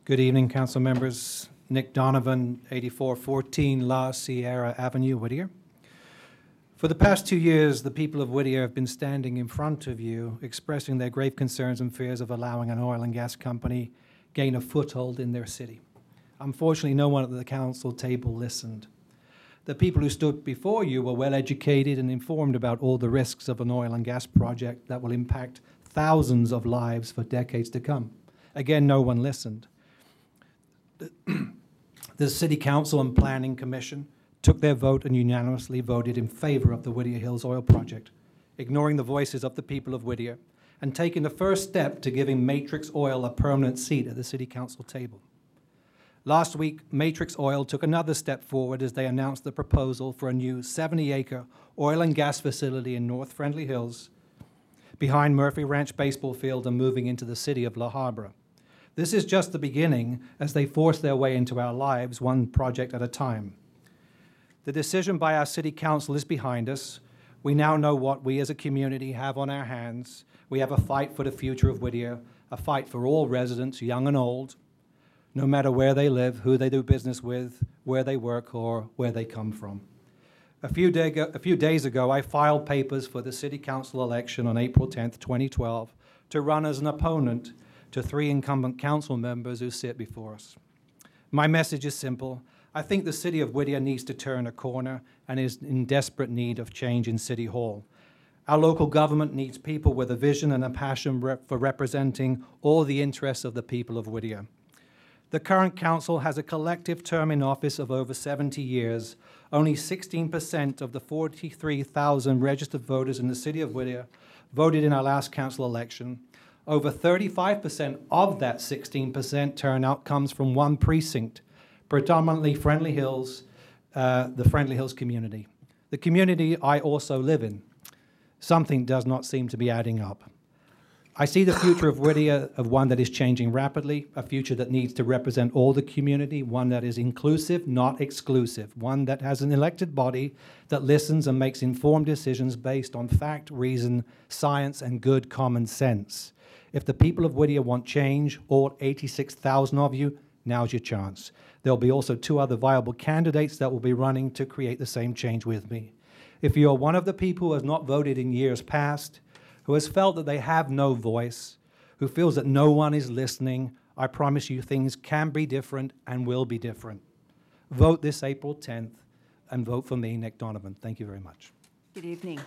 Good evening, council members. Nick Donovan, 8414 La Sierra Avenue, Whittier. For the past 2 years, the people of Whittier have been standing in front of you, expressing their grave concerns and fears of allowing an oil and gas company gain a foothold in their city. Unfortunately, no one at the council table listened. The people who stood before you were well educated and informed about all the risks of an oil and gas project that will impact thousands of lives for decades to come. Again, no one listened. The City Council and Planning Commission took their vote and unanimously voted in favor of the Whittier Hills oil project, ignoring the voices of the people of Whittier and taking the first step to giving Matrix Oil a permanent seat at the City Council table. Last week, Matrix Oil took another step forward as they announced the proposal for a new 70-acre oil and gas facility in North Friendly Hills behind Murphy Ranch Baseball Field and moving into the city of La Habra. This is just the beginning as they force their way into our lives, one project at a time. The decision by our City Council is behind us. We now know what we as a community have on our hands. We have a fight for the future of Whittier, a fight for all residents, young and old, no matter where they live, who they do business with, where they work, or where they come from. A few days ago, I filed papers for the City Council election on April 10th, 2012, to run as an opponent to 3 incumbent council members who sit before us. My message is simple. I think the city of Whittier needs to turn a corner and is in desperate need of change in City Hall. Our local government needs people with a vision and a passion for representing all the interests of the people of Whittier. The current council has a collective term in office of over 70 years. Only 16% of the 43,000 registered voters in the city of Whittier voted in our last council election. Over 35% of that 16% turnout comes from one precinct, predominantly Friendly Hills, the Friendly Hills community. The community I also live in. Something does not seem to be adding up. I see the future of Whittier of one that is changing rapidly, a future that needs to represent all the community, one that is inclusive, not exclusive, one that has an elected body that listens and makes informed decisions based on fact, reason, science, and good common sense. If the people of Whittier want change, all 86,000 of you, now's your chance. There'll be also 2 other viable candidates that will be running to create the same change with me. If you are one of the people who has not voted in years past, who has felt that they have no voice, who feels that no one is listening, I promise you things can be different and will be different. Vote this April 10th and vote for me, Nick Donovan. Thank you very much. Good evening.